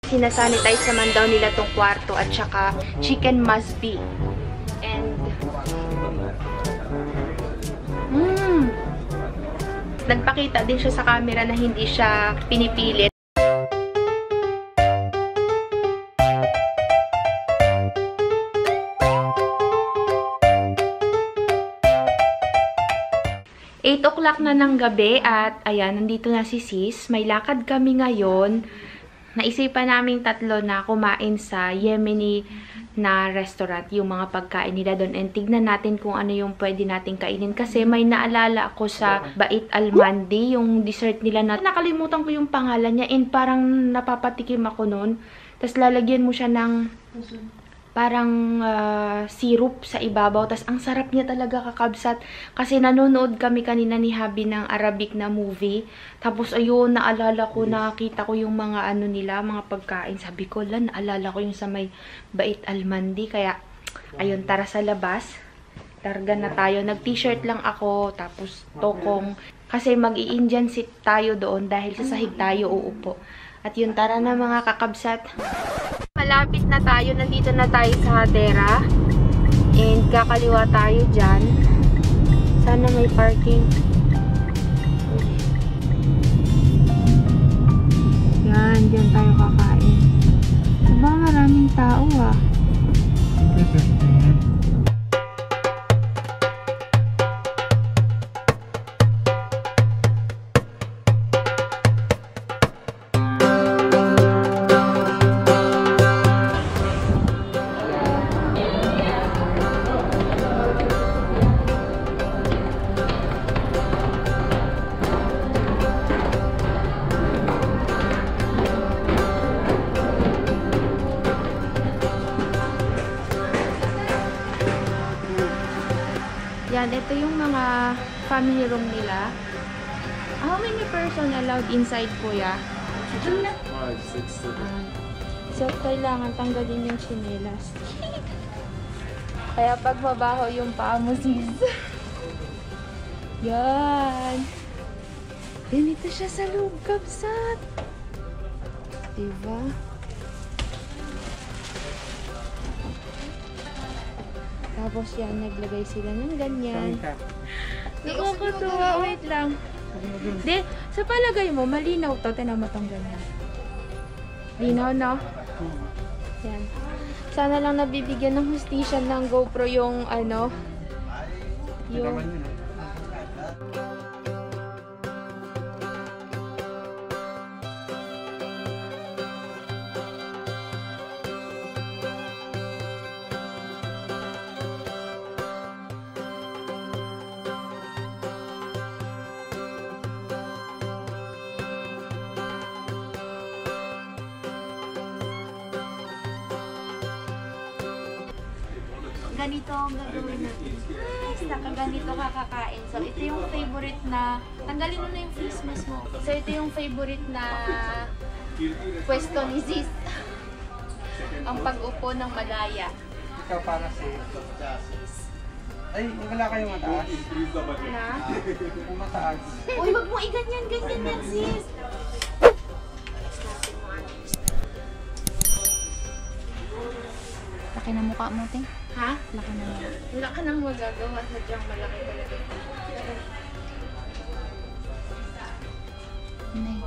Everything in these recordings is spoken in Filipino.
Sinasanitize naman daw nila tong kwarto at saka chicken must be. And nagpakita din siya sa camera na hindi siya pinipilit. Eight o'clock na ng gabi at ayan, nandito na si sis. May lakad kami ngayon. Naisipan naming tatlo na kumain sa Yemeni na restaurant, yung mga pagkain nila doon. And tignan natin kung ano yung pwede natin kainin. Kasi may naalala ako sa Bait Al-Mandi, yung dessert nila na nakalimutan ko yung pangalan niya. And parang napapatikim ako noon. Tapos lalagyan mo siya ng parang syrup sa ibabaw. Tapos ang sarap niya talaga, kakabsat. Kasi nanonood kami kanina ni Habi ng Arabic na movie. Tapos ayun, naalala ko, nakita ko yung mga ano nila, mga pagkain. Sabi ko, naalala ko yung sa may Bait Al-Mandi. Kaya, ayun, tara sa labas. Targa na tayo. Nag-t-shirt lang ako. Tapos tokong. Kasi mag-i-Indian seat tayo doon dahil sa sahig tayo uupo. At yun, tara na mga kakabsat. Malapit na tayo. Nandito na tayo sa Hadera. And kakaliwa tayo dyan. Sana may parking. Yan, dyan tayo kakain. Aba, maraming tao ah. Yan, ito yung mga family room nila. How many person allowed inside, kuya? 5, 6, 7. So, kailangan tanggalin yung chinelas. Kaya pag mabaho yung paa mo, sis. Yan. Ganito siya sa loob, kabsat. Diba? Tapos yan, naglagay sila ng ganyan. Nakakatuwa. Wait lang. Di, sa palagay mo, malinaw to. Tinan mo tong ganyan. Linaw, no? Yan. Sana lang nabibigyan ng hustisya ng GoPro yung ano. Yung... ganito ang gagawin natin. Nice! Nakaganito kakakain. So, ito yung favorite na... Tanggalin mo na yung face mask mo. So, ito yung favorite na pwesto ni sis. Ang pag-upo ng Malaya. Ikaw para si... Ay, wala kayong mataas? Na? Yung mataas. Uy, wag mo i-ganyan. Ganyan yan, sis. Laki na mukha mo, Ting. Ha? Laki na mukha. Wala ka nang magagawa. Sadyang malaki talaga. Nay.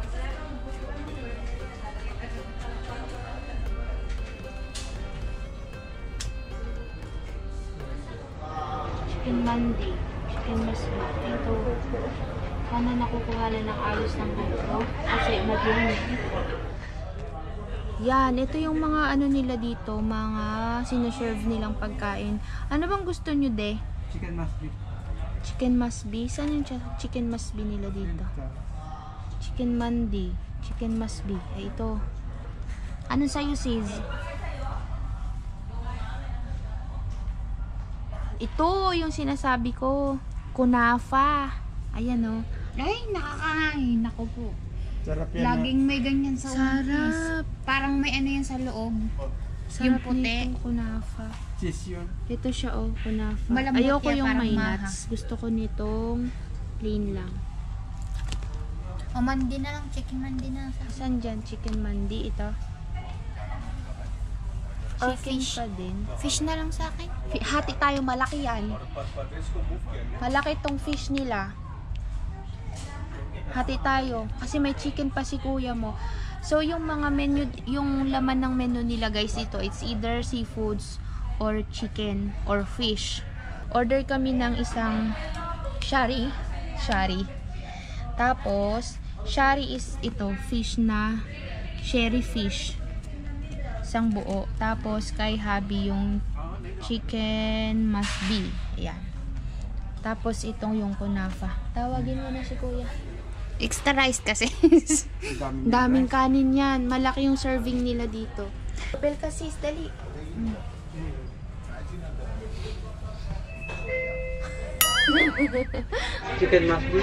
Chicken mandi. Chicken masma. Ito. Sana nakukuha na ng ayos ng GoPro. Kasi madilim. Yan, ito yung mga ano nila dito, mga sineserve nilang pagkain. Ano bang gusto nyo, de? Chicken must be. Chicken must be? Saan yung chicken must be nila dito? Chicken mandi. Chicken must be. Ay, ito. Ano sa'yo, sis? Ito, yung sinasabi ko. Kunafa. Ayan, oh. Ay, nakakain. Ako po. Sarap yan. Laging may ganyan sa Sarap. Parang may ano yan sa loob. Sarap Yung puti. nito, kunafa. Cheese yun. Ito siya, oh, kunafa. Malambot Ayoko yan, yung parang may maha. nuts. Gusto ko nitong plain lang. O, mandi na lang. Chicken mandi na. Saan dyan? Chicken mandi, ito. Or Chicken fish. pa din. Fish na lang sa akin. Hati tayo, malaki yan. Malaki tong fish nila. Hati tayo. Kasi may chicken pa si kuya mo. So, yung mga menu, yung laman ng menu nila guys ito, it's either seafoods or chicken or fish. Order kami ng isang shari. Tapos, shari is ito, fish na sherry fish. Isang buo. Tapos, kay hubby yung chicken must be. Ayan. Tapos, itong yung kunafa. Tawagin mo na si kuya. Extra rice kasi. Daming kanin yan. Malaki yung serving nila dito. Bel kasi, dali. Chicken must be.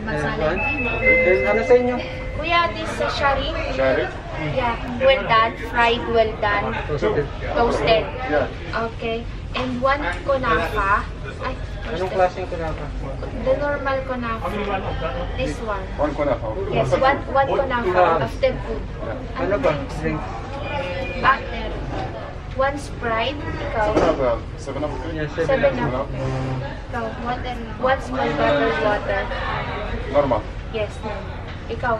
Masala. Ano sa inyo? Kuya, this is shari. Shari? Yeah, well done. Fried, well done. Toasted. Yeah. Okay. And one kunafa. Ay, Anong klaseng kunapa? the normal kunafa. This one. One kunafa. Yes, one kunafa. Toasted food. Ano ba? Drink. Butter. One Sprite. Ikaw. 7 up. Yan, 7 7 up. Ikaw. One small bottled water. Normal. Yes. Ikaw.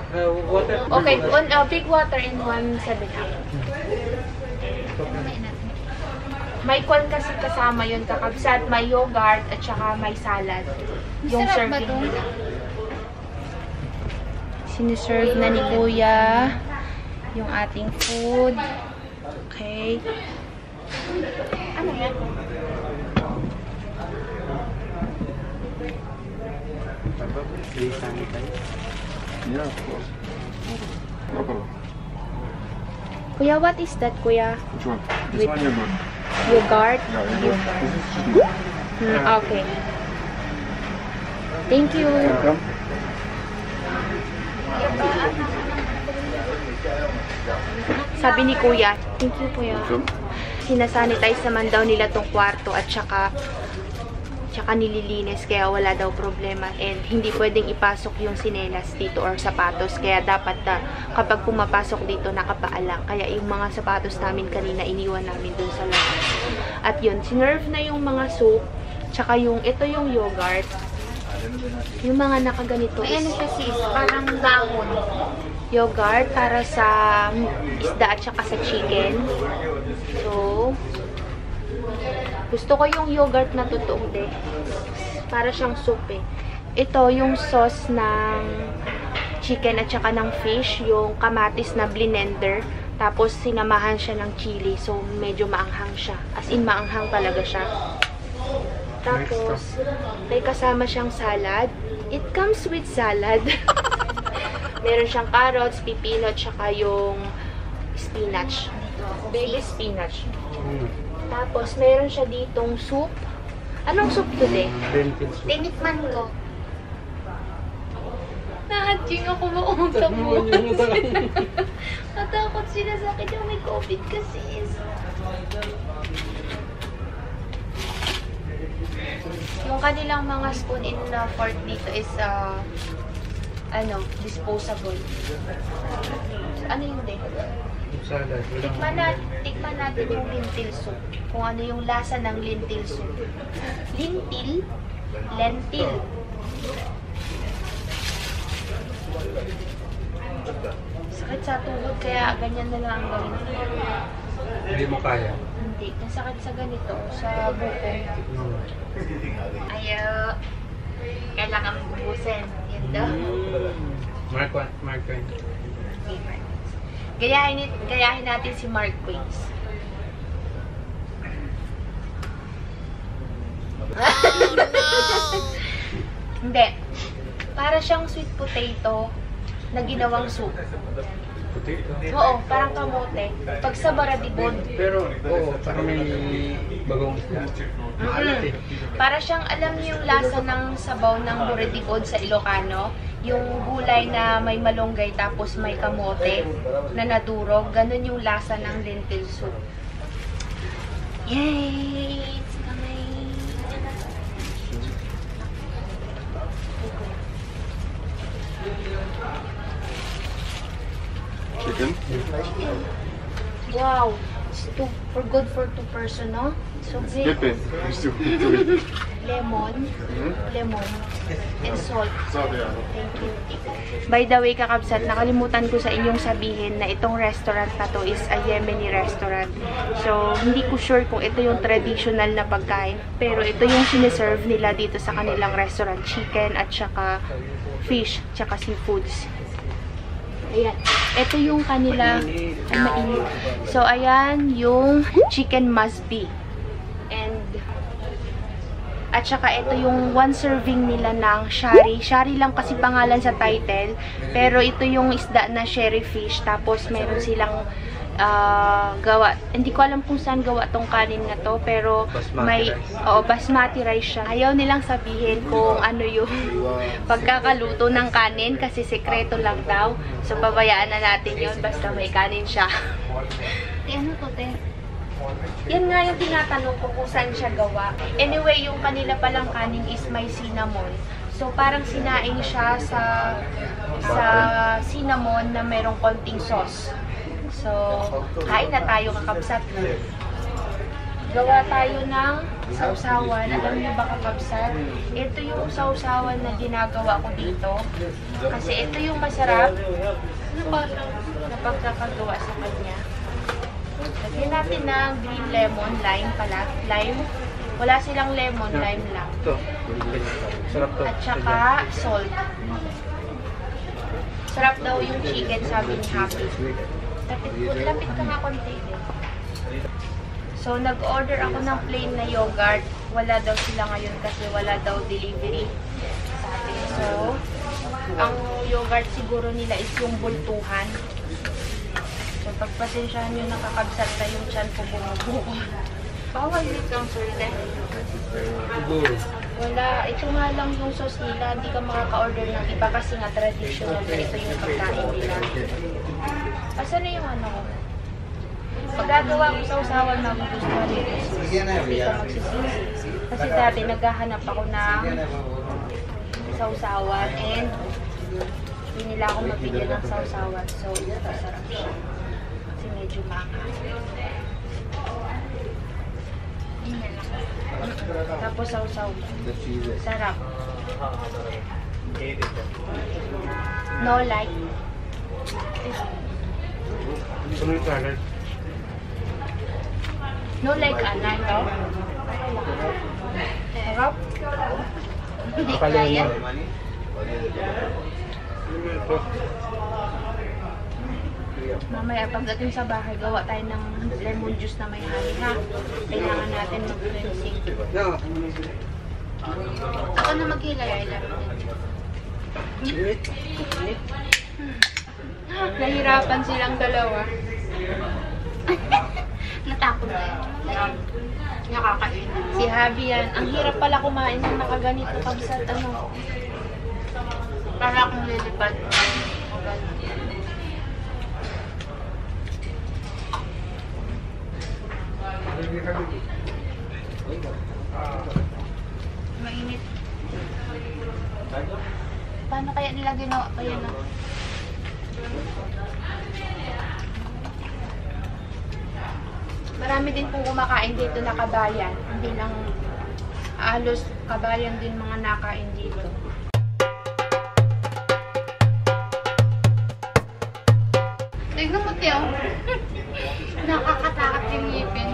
Water. Okay, one big water and one 7-up. May kwan kasi kasama yun kakabsat, may yogurt at saka may salad. Yung Masarap ba serving to? nila. Siniserve na ni Kuya yung ating food. Okay. Ano yan? Yeah, of course. No problem. Kuya, what is that, Kuya? Which one? This With- one you're good. Yogurt? Yeah, you're good. This is chicken. Okay. Thank you. Welcome. Sabi ni Kuya, thank you Kuya. Welcome. Sinasanitize naman daw nila tong kwarto at saka nililinis kaya wala daw problema and hindi pwedeng ipasok yung sinelas dito or sapatos kaya dapat kapag pumapasok dito nakapaalang kaya yung mga sapatos namin kanina iniwan namin dun sa labas. At yun, sinerve na yung mga soup tsaka ito yung yogurt. Yung mga nakaganito May ano is siya sis, parang dahon. yogurt para sa isda at saka sa chicken. So, gusto ko yung yogurt na totoong de. Para siyang soup eh. Ito yung sauce ng chicken at saka ng fish. Yung kamatis na blender. Tapos sinamahan siya ng chili. So, medyo maanghang siya. As in, maanghang talaga siya. Tapos, may kasama siyang salad. It comes with salad. Meron siyang carrots, pipino, at saka yung spinach. Baby spinach. Tapos, meron siya ditong soup. Anong soup today? Lentil soup. Tinikman ko. Nahaching ako maunta mo. Natakot sila sa akin yung may COVID kasi. Yung kanilang mga spoon in fork dito is disposable. Ano yung de? Salad. Tikman natin yung lentil soup. Kung ano yung lasa ng lentil soup. Lentil. Sakit sa tuhod, kaya ganyan na lang ang gawin. Hindi mo kaya. Hindi. Nasakit sa ganito, sa bukong. Ayaw. Kailangan ubusin. Yan daw. Mark 1. Gayahin natin si Mark Queens. Hindi. Para siyang sweet potato na ginawang soup. Potato. Oo, parang kamote. Pag sa Baradibon. Pero, oo, parang may bagong isda. Maalat eh. Para siyang, alam niyo yung lasa ng sabaw ng Baradibon sa Ilocano? Yung gulay na may malunggay tapos may kamote na nadurog. Ganun yung lasa ng lentil soup. Yay! It's coming! Chicken. Wow. It's good for 2 person, no? So great. Depende. Lemon. Lemon. And salt. So, yeah. Thank you. By the way, kakabsat, nakalimutan ko sa inyong sabihin na itong restaurant na to is a Yemeni restaurant. So, hindi ko sure kung ito yung traditional na pagkain. Pero ito yung siniserve nila dito sa kanilang restaurant. Chicken at saka fish, tsaka seafoods. Ayan. Ito yung kanilang ay, mainit. So, ayan yung chicken masbi. And at saka ito yung 1 serving nila ng shari. Shari lang kasi pangalan sa title. Pero ito yung isda na sherry fish. Tapos meron silang gawa. Hindi ko alam kung saan gawa tong kanin na to. Pero may basmati rice siya. Ayaw nilang sabihin kung ano yung pagkakaluto ng kanin. Kasi sekreto lang daw. So pabayaan na natin yun. Basta may kanin siya. Ano to, te? Yan nga yung tinatanong ko kung saan siya gawa. Anyway, yung kanila palang kanin is may cinnamon. So, parang sinaing siya sa cinnamon na merong konting sauce. So, kain na tayo, kakabsat. Gawa tayo ng sausawan. Alam niyo ba, kakabsat? Ito yung sausawan na ginagawa ko dito. Kasi ito yung masarap na pagkakagawa sa kanya. Lagyan natin ng green lemon, lime pala. Lime. Wala silang lemon, lime lang. At saka salt. Sarap daw yung chicken, sabi ni Happy. Lapit ka nga konti. So, nag-order ako ng plain na yogurt. Wala daw sila ngayon kasi wala daw delivery. Sabi. So, ang yogurt siguro nila is yung bultuhan. So, pagpasensyahan nyo, nakakabsat na yung tiyan ko bumubuko. Bawal dito ang sulte. Wala. Ito nga lang yung sauce nila. Hindi ka makaka-order ng iba kasi nga traditional na ito yung pagkain nila. Asan na yung ano ko? Pagkagawa ko sa usawan, magugustuhan nito. Hindi ka magsisisi. Kasi dati naghahanap ako ng sausawan and hindi nila ako mabigyan ng sausawan. So, masarap siya. Kasi medyo mahal. Tapos sausawan. Sarap. No like. No like anay, no? Sarap. Hindi kaya. Mamaya pagdating sa bahay, gawa tayo ng lemon juice na may honey, ha? Kailangan natin mag-cleansing. Ako na maghilay, I love it. Nahirapan silang dalawa. Natakot na yun. Nakakain. Si Javi yan. Ang hirap pala kumain ng nakaganito kabsat. Ano? Para akong lilipad. Mainit. Paano kaya nila ginawa? Kaya na. Marami din pong kumakain dito na kabayan. Hindi lang halos kabayan din mga nakain dito. Tignan mo, Teo. Nakakatakot yung ngipin.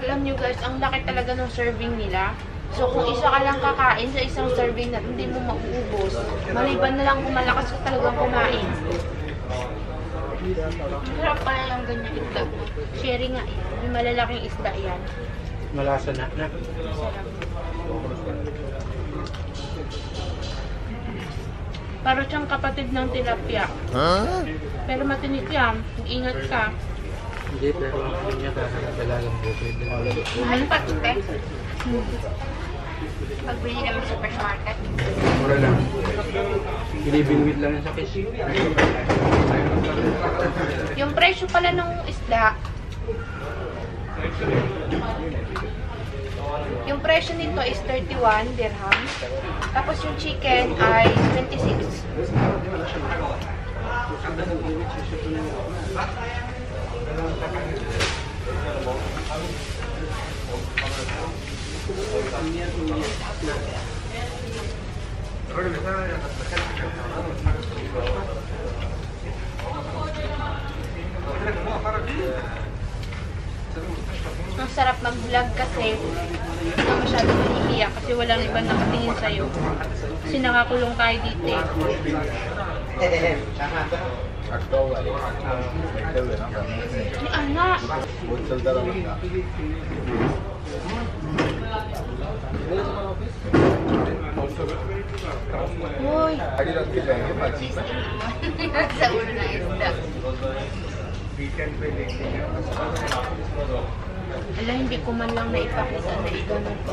Alam nyo guys, ang laki talaga ng serving nila. So kung isa ka lang kakain sa isang serving na hindi mo mauubos, maliban na lang kung malakas ka talagang kumain. Sarap pala lang ganyan isda. Sherry nga eh. May malalaking isda yan. Malasa na. Sarap. Para siyang kapatid ng tilapia. Pero matinik yan. Ingat ka. Hindi, pero ang niya dalagang bukid. Ano pa ito, te? Pagbili naman sa supermarket. Mura lang. Living with lang sa fish. Yung presyo pala ng isda, Yung presyo nito is 31 dirhams. Tapos yung chicken ay 26. Ang sarap mag-vlog kasi hindi ka masyadong mahihiya kasi walang ibang nakatingin sa'yo. Kasi nakakulong tayo dito eh. Ay, anak! Uy! Sa ulo na isda. Ala, hindi ko man lang naipakita na iganon ko.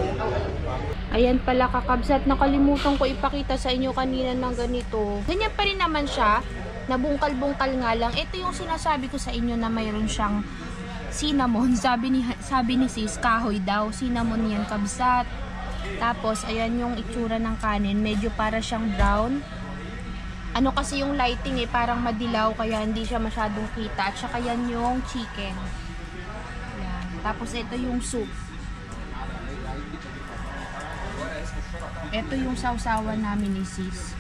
Ayan pala kakabsat, nakalimutan ko ipakita sa inyo kanina ng ganito. Ganyan pa rin naman siya, nabungkal-bungkal nga lang. Ito yung sinasabi ko sa inyo na mayroon siyang cinnamon. Sabi ni sis, kahoy daw. Cinnamon yan kabsat. Tapos, ayan yung itsura ng kanin. Medyo para siyang brown. Ano kasi yung lighting eh, parang madilaw kaya hindi siya masyadong kita. At saka yan yung chicken. Yan. Tapos ito yung soup. Ito yung sausawan namin ni sis.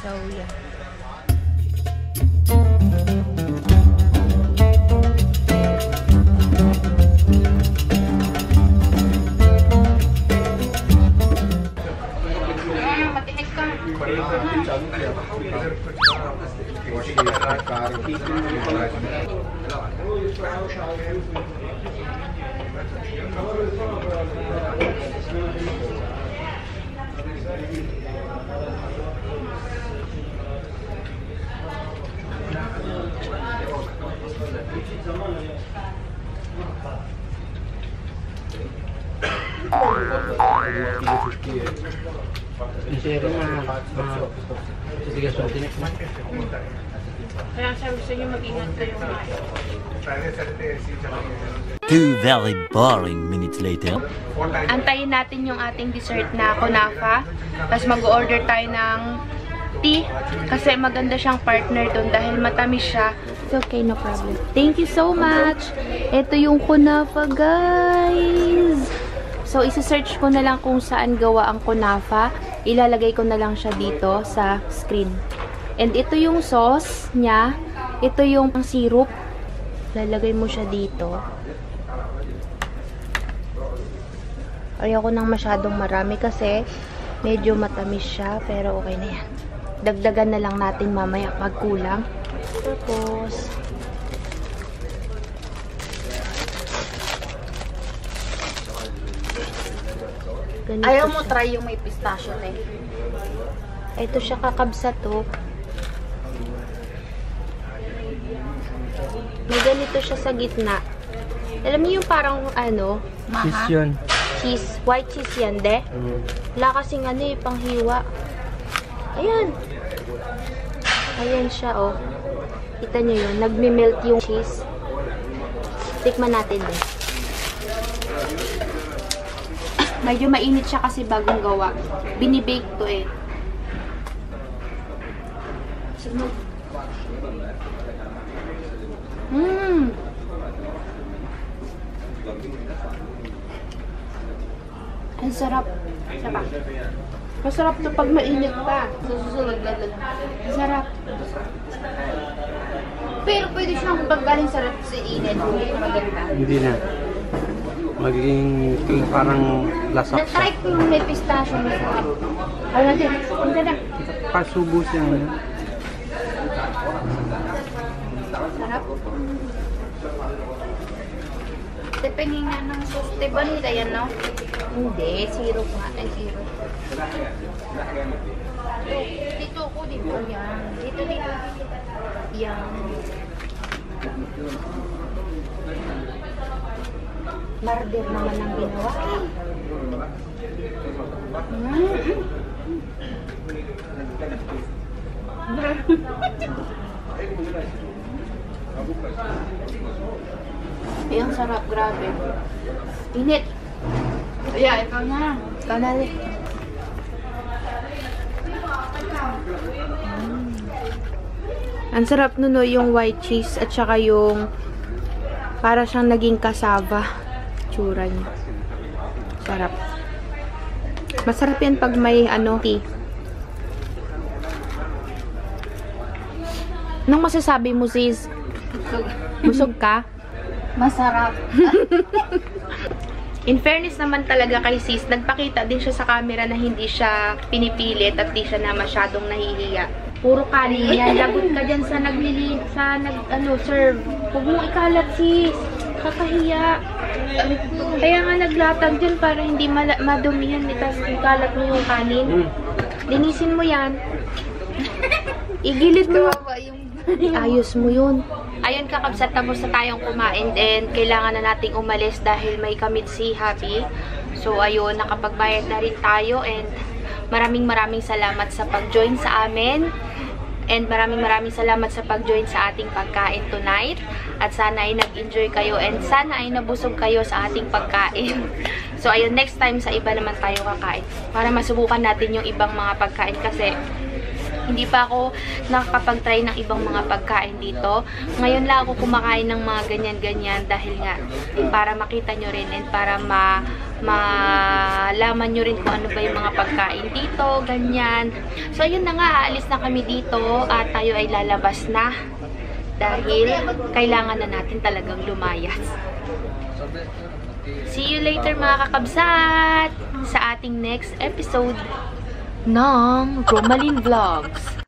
So, yeah. Kaya sabi sa inyo, mag-ingat kayo. 2 very boring minutes later. Antayin natin yung ating dessert na kunafa. Tapos mag-order tayo ng tea. Kasi maganda siyang partner dun dahil matamis siya. It's okay, no problem. Thank you so much. Ito yung kunafa, guys. So, isa-search ko na lang kung saan gawa ang kunafa. Ilalagay ko na lang siya dito sa screen. And ito yung sauce niya. Ito yung syrup. Lalagay mo siya dito. Ayoko nang masyadong marami kasi medyo matamis siya. Pero okay na yan. Dagdagan na lang natin mamaya pag kulang. Tapos, ganito Ayaw mo siya. try yung may pistachio eh. Ito siya kakabsat to. May ganito siya sa gitna. Alam niyo yung parang ano? Cheese yun. Cheese. White cheese yan, de? Wala kasing ano eh, panghiwa. Ayan. Ayan siya, oh. Kita niyo yun. Nagme-melt yung cheese. Tikman natin, de. Medyo mainit siya kasi bagong gawa. Binibake to eh. Sunog. Ang sarap. Sarap. Masarap to pag mainit pa. Susunod na lang. Sarap. Pero pwede siyang paggaling sarap sa init. Hindi maganda. Hindi na. Magiging parang lasak siya. Na-try ko yung may pistachio. Masarap. Ano natin? Ang ganda. Pasubo siya. Sarap. Depending nga ng sauce. Diba nila yan, no? Hindi. Syrup nga. Ay, syrup. Dito ako. Dito yan. Dito. Yan. Marder naman ang ginawa. Ay, ang sarap. Grabe. Init. Yeah, ikaw na. Ikaw na ulit. Ang sarap nun, no, yung white cheese at saka yung para siyang naging kasava. Tsura niya. Sarap. Masarap yan pag may tea. Anong masasabi mo, sis? Busog ka? Masarap. In fairness naman talaga kay sis, nagpakita din siya sa camera na hindi siya pinipilit at di siya na masyadong nahihiya. Puro kanin yan. Lagot ka dyan sa serve. Huwag mong ikalat, sis. Kakahiya. Kaya nga naglatag dyan para hindi madumihan. Tapos ikalat mo yung kanin. Linisin mo yan. Igilid mo. Ayos mo yun. Ayun, kakabsat, tapos na tayong kumain and kailangan na nating umalis dahil may kamit si Happy. So, ayun, nakapagbayad na rin tayo and maraming salamat sa pag-join sa amin. And maraming salamat sa pag-join sa ating pagkain tonight. At sana ay nag-enjoy kayo and sana ay nabusog kayo sa ating pagkain. So, ayun, next time sa iba naman tayo kakain. Para masubukan natin yung ibang mga pagkain kasi hindi pa ako nakakapag-try ng ibang mga pagkain dito. Ngayon lang ako kumakain ng mga ganyan-ganyan dahil nga para makita nyo rin and para malaman nyo rin kung ano ba yung mga pagkain dito, ganyan. So, ayun na nga, aalis na kami dito at tayo ay lalabas na dahil kailangan na natin talagang lumayas. See you later mga kakabsat sa ating next episode ng Romalyn Vlogs.